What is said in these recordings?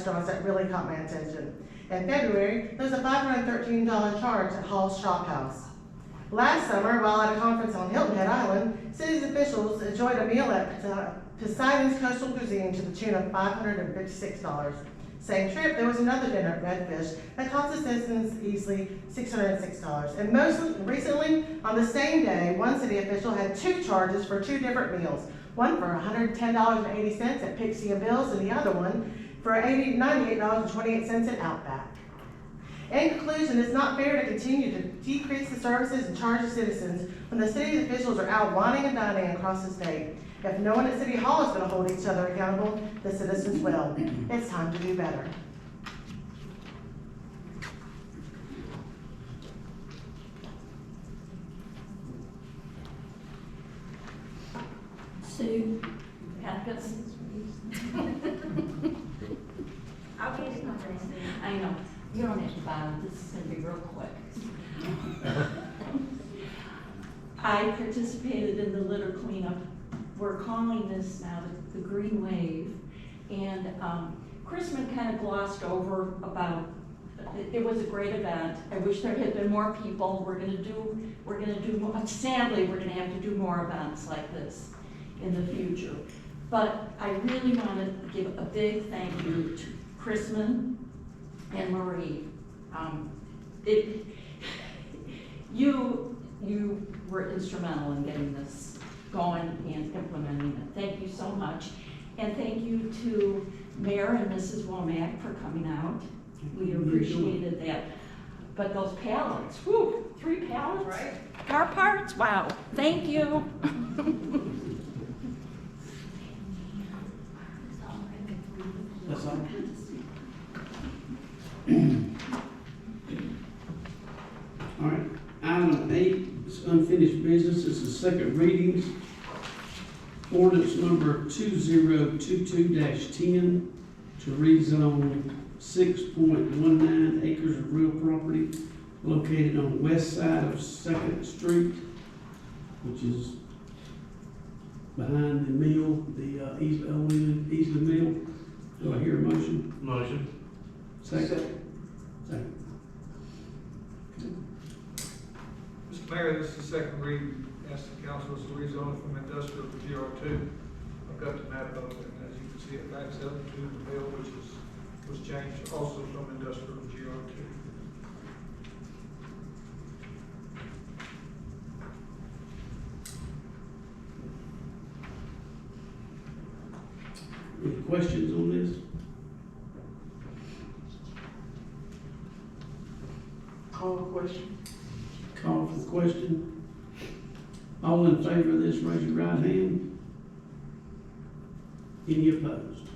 restaurants that really caught my attention. In February, there was a $513 charge at Hall's Shop House. Last summer, while at a conference on Hilton Head Island, city's officials enjoyed a meal at Poseidon's Coastal Cuisine to the tune of $556. Same trip, there was another dinner at Redfish that cost the citizens easily $606. And most recently, on the same day, one city official had two charges for two different meals. One for $110.80 at Pixie and Bill's, and the other one for $98.28 at Outback. In conclusion, it's not fair to continue to decrease the services and charge the citizens when the city's officials are out whining and dining across the state. If no one at City Hall is going to hold each other accountable, the citizens will. It's time to do better. Sue, Atticus. I'll get it, I know, you don't have to buy it, this is gonna be real quick. I participated in the litter cleanup. We're calling this now the Green Wave. And Chrisman kind of glossed over about, it was a great event. I wish there had been more people. We're gonna do more, sadly, we're gonna have to do more events like this in the future. But I really want to give a big thank you to Chrisman and Marie. You were instrumental in getting this going and implementing it. Thank you so much. And thank you to Mayor and Mrs. Womack for coming out. We appreciated that. But those pallets, whew, 3 pallets? Right. Car parts, wow, thank you. That's all. All right, item 8 is unfinished business. It's the second readings. Ordinance number 2022-10 to rezone 6.19 acres of real property located on the west side of 2nd Street, which is behind the mill, the Easley Mill. Do I hear a motion? Motion. Second? Second. Mr. Mayor, this is the second reading. Ask the council to rezone from industrial to GR2. I've got the map up, and as you can see, it backs up to the mill, which was changed also from industrial to GR2. Any questions on this? Call the question. Call for the question. All in favor of this, raise your right hand. Any opposed?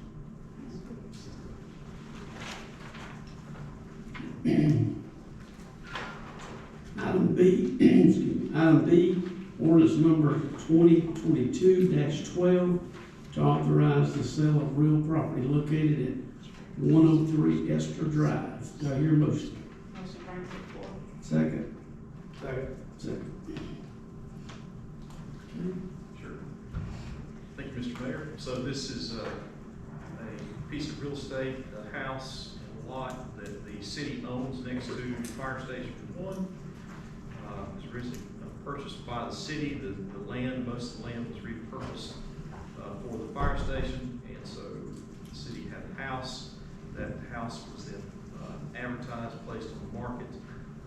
Item B, excuse me, item B, ordinance number 2022-12 to authorize the sale of real property located at 103 Esther Drive. Do I hear a motion? Motion brings it forward. Second. Second. Second. Sure. Thank you, Mr. Mayor. So this is a piece of real estate, a house and a lot that the city owns next to Fire Station 1. It was originally purchased by the city. The land, most of the land was repurposed for the fire station, and so the city had a house. That house was then advertised, placed on the market.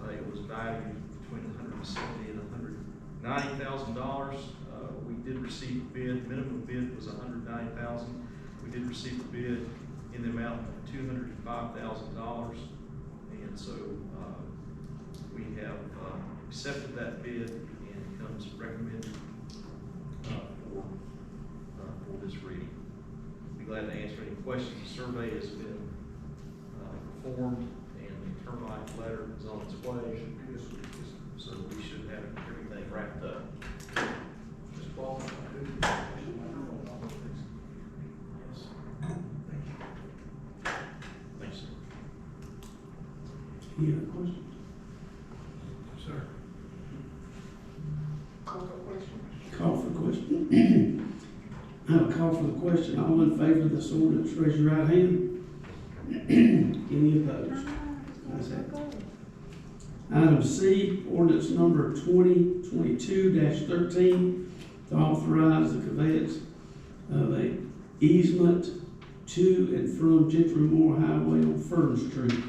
It was valued between $170,000 and $190,000. We did receive a bid. Minimum bid was $190,000. We did receive a bid in the amount of $205,000, and so we have accepted that bid, and it comes recommended for this reading. Be glad to answer any questions. The survey has been performed, and the termite letter is on its way. So we should have everything wrapped up. Mr. Baldwin, Thanks, sir. Any other questions? sir. Call for the question. Call for the question. I have a call for the question. All in favor of this ordinance, raise your right hand. Any opposed? Ayes have it. Item C, ordinance number 2022-13, to authorize the conveyance of a easement to and from Gentry Moore Highway on Fern Street.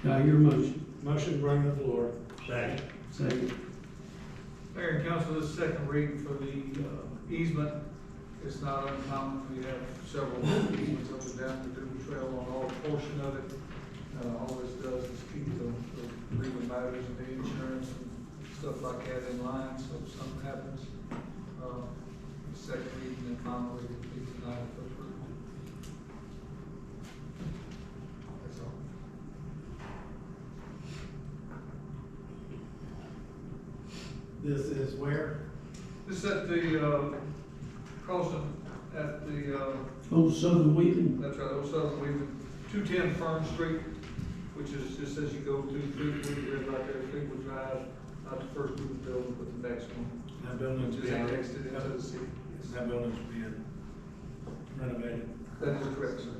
Do I hear a motion? Motion to bring to the floor. Second. Second. Mayor and council, this is second reading for the easement. It's not uncommon, we have several easements up and down the Dune Trail on all portion of it. All this does is keep the legal matters and the insurance and stuff like that in line, so if something happens, the second reading and final reading will be denied for approval. That's all. This is where? This is at the, crossing at the, Old Southern Wheeling. that's right, Old Southern Weaver, 210 Fern Street, which is just as you go to Fleetwood, red right there, Fleetwood Drive, not the first group building, but the next one, That building's which is being, annexed into the city. that building's being renovated. That is correct, sir.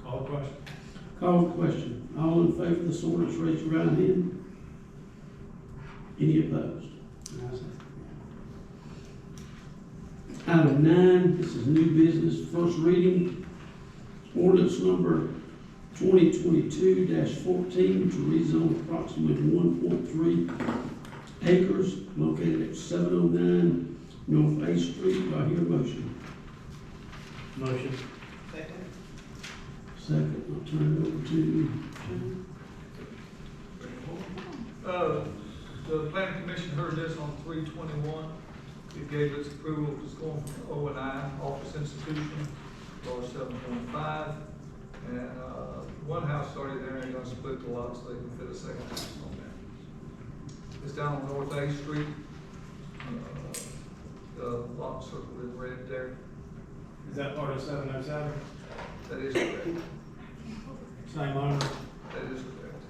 Call the question. Call the question. All in favor of this ordinance, raise your right hand. Any opposed? Ayes have it. Item 9, this is new business, first reading. Ordinance number 2022-14 to rezone approximately 1.3 acres located at 709 North 8th Street. Do I hear a motion? Motion. Second, I'll turn it over to The planning commission heard this on 3/21. It gave its approval, it's going from O&I, Office Institution, for 7.5. And, one house started there and gonna split the lots so they can fit a second house on that. It's down on North 8th Street. The lot circled in red there. Is that part of 707? That is correct. Same owner? That is correct.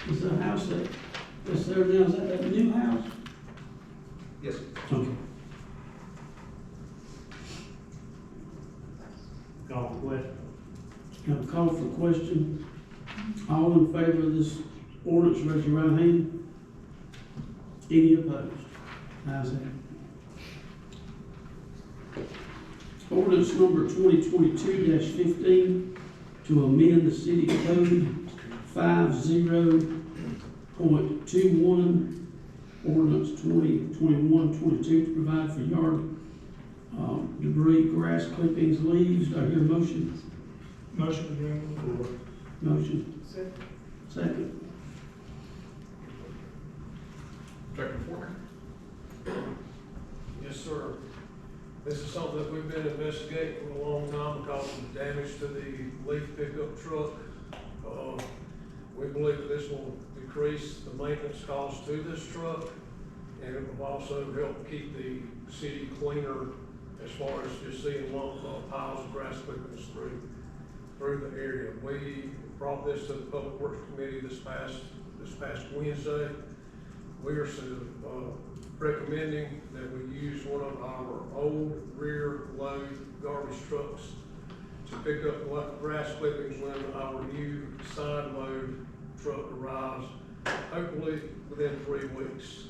Is the house that's there now, is that new house? Yes, sir. Okay. Call the question. Have a call for question. All in favor of this ordinance, raise your right hand. Any opposed? Ayes have it. Ordinance number 2022-15 to amend the city code 50.21, ordinance 2021-22 to provide for yard debris, grass clippings, leaves. Do I hear a motion? Motion to bring to the floor. Motion. Second. Director Ford? Yes, sir. This is something that we've been investigating for a long time because of the damage to the leaf pickup truck. We believe that this will decrease the maintenance cost to this truck, and it will also help keep the city cleaner as far as just seeing long piles of grass clippings through the area. We brought this to the Public Works Committee this past Wednesday. We are recommending that we use one of our old rear load garbage trucks to pick up grass clippings when our new side load truck arrives, hopefully within 3 weeks,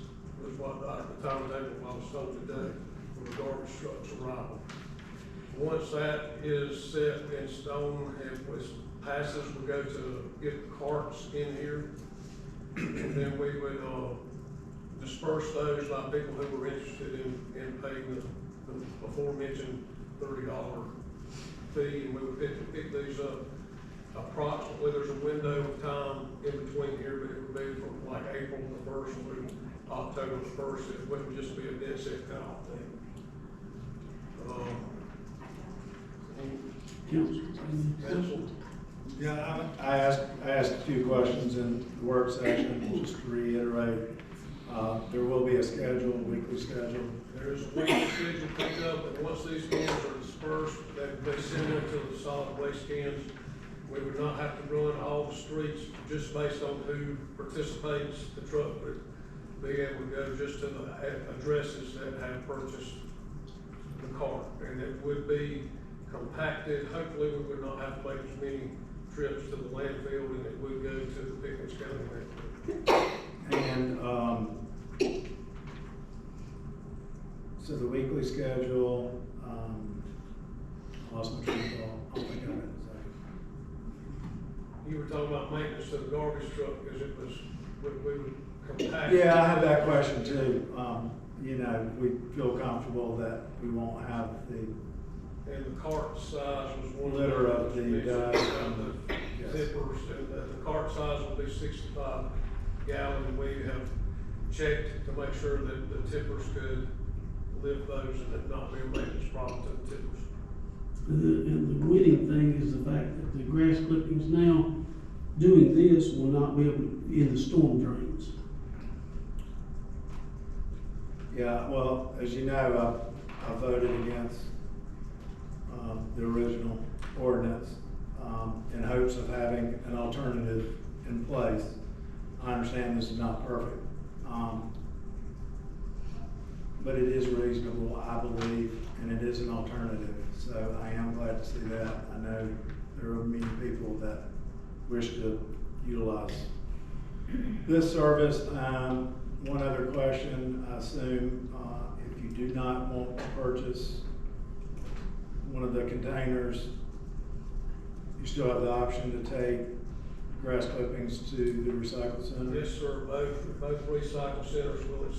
is what the timetable I was told today for the garbage truck's arrival. Once that is set in stone and passes, we go to get the carts in here, and then we would disperse those by people who were interested in paying the aforementioned $30 fee, and we would pick these up. Approximately, there's a window of time in between here, but it would be from like April the 1st through October the 1st. It wouldn't just be a dead set kind of thing. Council. Yeah, I asked a few questions in the work session, just to reiterate. There will be a schedule, a weekly schedule. There is a weekly schedule pickup, and once these cans are dispersed, they can be sent into the solid waste cans. We would not have to run all the streets just based on who participates, the truck would be able to go just to the addresses that have purchased the car. And it would be compacted, hopefully we would not have to make as many trips to the landfill, and it would go to the Pickens County landfill. And, so the weekly schedule, I lost my train of thought, I'll think of it. You were talking about maintenance of the garbage truck, because it was, we would compact. Yeah, I have that question too. You know, we feel comfortable that we won't have the And the cart size was one of the. litter of the dust. The Yes. tippers, and the cart size will be 65 gallon. We have checked to make sure that the tippers could lift those and it not be a maintenance problem to the tippers. And the winning thing is the fact that the grass clippings now, doing this will not be able to, in the storm drains. Yeah, well, as you know, I voted against, the original ordinance, in hopes of having an alternative in place. I understand this is not perfect, but it is reasonable, I believe, and it is an alternative. So I am glad to see that. I know there are many people that wish to utilize this service. One other question, I assume, if you do not want to purchase one of the containers, you still have the option to take grass clippings to the recycle center? Yes, sir, both recycle centers will accept